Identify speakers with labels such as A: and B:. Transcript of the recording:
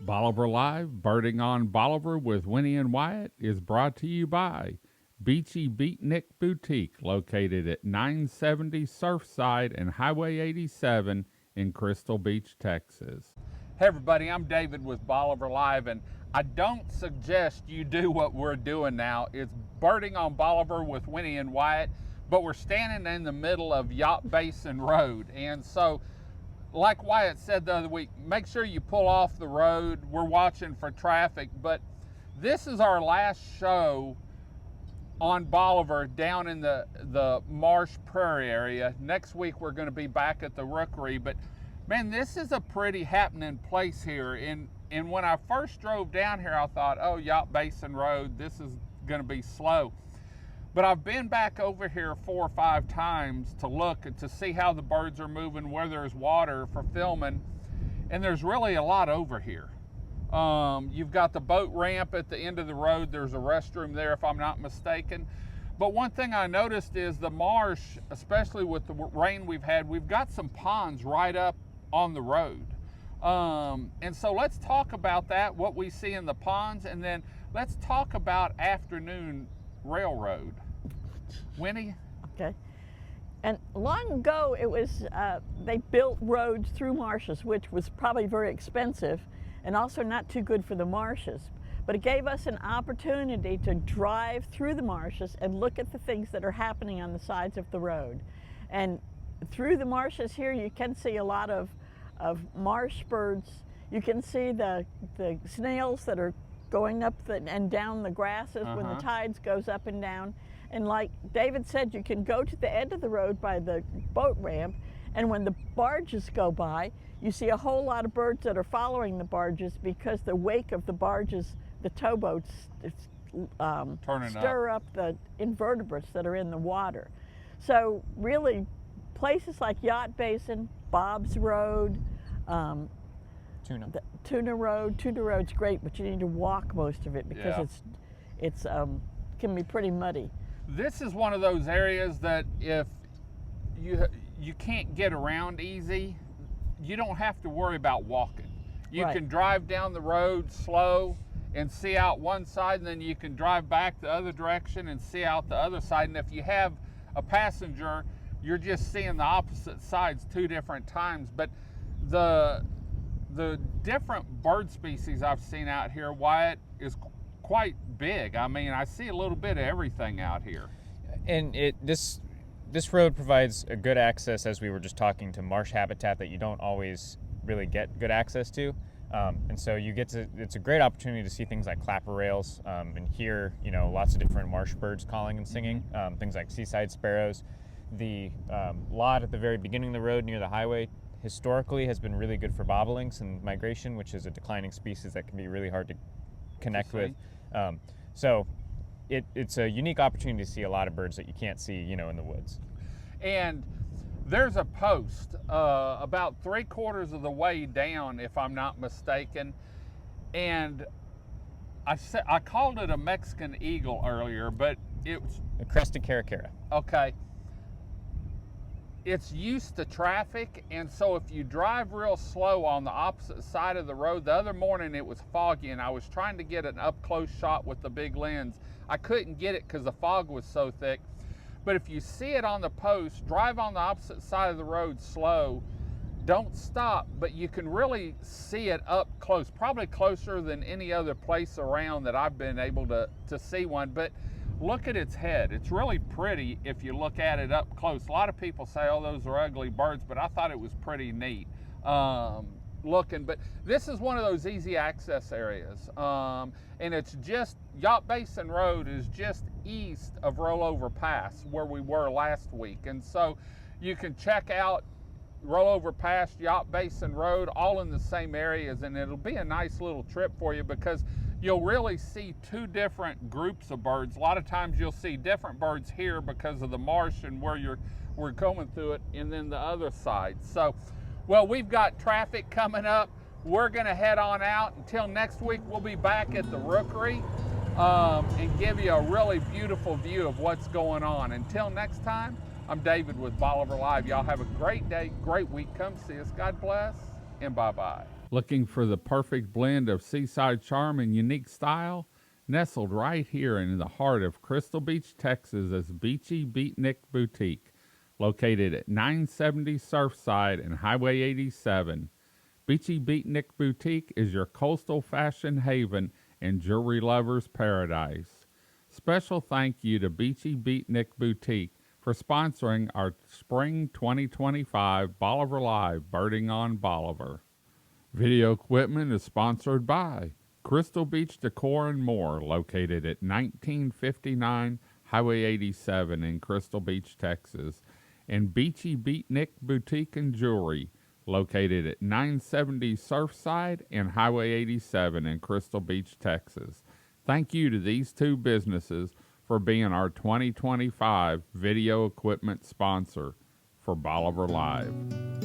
A: Bolivar Live, Birding on Bolivar with Winnie and Wyatt is brought to you by Beachy Beatnik Boutique, located at 970 Surfside and Highway 87 in Crystal Beach, Texas. Hey everybody, I'm David with Bolivar Live, and I don't suggest you do what we're doing now. It's Birding on Bolivar with Winnie and Wyatt, but we're standing in the middle of Yacht Basin Road, and so like Wyatt said the other week, make sure you pull off the road. We're watching for traffic, but this is our last show on Bolivar down in the Marsh Prairie area. Next week we're going to be back at the Rookery, but man, this is a pretty happening place here. And when I first drove down here, I thought, oh, Yacht Basin Road, this is going to be slow. But I've been back over here 4 or 5 times to look to see how the birds are moving, where there's water for filming, and there's really a lot over here. You've got the boat ramp at the end of the road. There's a restroom there if I'm not mistaken. But one thing I noticed is the marsh, especially with the rain we've had, we've got some ponds right up on the road. And so let's talk about that, what we see in the ponds, and then let's talk about afternoon railroad. Winnie?
B: Okay. And long ago, it was, they built roads through marshes, which was probably very expensive and also not too good for the marshes. But it gave us an opportunity to drive through the marshes and look at the things that are happening on the sides of the road. And through the marshes here, you can see a lot of marsh birds. You can see the snails that are going up and down the grasses when the tides goes up and down. And like David said, you can go to the end of the road by the boat ramp, and when the barges go by, you see a whole lot of birds that are following the barges because the wake of the barges, the towboats, stir up the invertebrates that are in the water. So really, places like Yacht Basin, Bob's Road, Tuna Road's great, but you need to walk most of it because it's can be pretty muddy.
A: This is one of those areas that if you can't get around easy, you don't have to worry about walking. You can drive down the road slow and see out one side, and then you can drive back the other direction and see out the other side. And if you have a passenger, you're just seeing the opposite sides 2 different times. But the different bird species I've seen out here, Wyatt, is quite big. I mean, I see a little bit of everything out here.
C: And this road provides a good access, as we were just talking, to marsh habitat that you don't always really get good access to. And so it's a great opportunity to see things like clapper rails and hear, lots of different marsh birds calling and singing, things like seaside sparrows. The lot at the very beginning of the road near the highway historically has been really good for bobolinks and migration, which is a declining species that can be really hard to connect with. So it's a unique opportunity to see a lot of birds that you can't see, in the woods.
A: And there's a post about 3/4 of the way down, if I'm not mistaken, and I called it a Mexican eagle earlier, but it was
C: a crested caracara.
A: Okay. It's used to traffic, and so if you drive real slow on the opposite side of the road, the other morning it was foggy and I was trying to get an up-close shot with the big lens. I couldn't get it because the fog was so thick. But if you see it on the post, drive on the opposite side of the road slow, don't stop, but you can really see it up close, probably closer than any other place around that I've been able to see one. But look at its head. It's really pretty if you look at it up close. A lot of people say, oh, those are ugly birds, but I thought it was pretty neat looking. But this is one of those easy access areas. And it's just, Yacht Basin Road is just east of Rollover Pass, where we were last week. And so you can check out Rollover Pass, Yacht Basin Road, all in the same areas, and it'll be a nice little trip for you because you'll really see 2 different groups of birds. A lot of times you'll see different birds here because of the marsh and where we're going through it, and then the other side. So, well, we've got traffic coming up. We're gonna head on out. Until next week, we'll be back at the Rookery and give you a really beautiful view of what's going on. Until next time, I'm David with Bolivar Live. Y'all have a great day, great week. Come see us. God bless, and bye-bye. Looking for the perfect blend of seaside charm and unique style? Nestled right here in the heart of Crystal Beach, Texas is Beachy Beatnik Boutique, located at 970 Surfside and Highway 87. Beachy Beatnik Boutique is your coastal fashion haven and jewelry lovers' paradise. Special thank you to Beachy Beatnik Boutique for sponsoring our Spring 2025 Bolivar Live Birding on Bolivar. Video equipment is sponsored by Crystal Beach Decor and More, located at 1959 Highway 87 in Crystal Beach, Texas, and Beachy Beatnik Boutique and Jewelry, located at 970 Surfside and Highway 87 in Crystal Beach, Texas. Thank you to these two businesses for being our 2025 video equipment sponsor for Bolivar Live.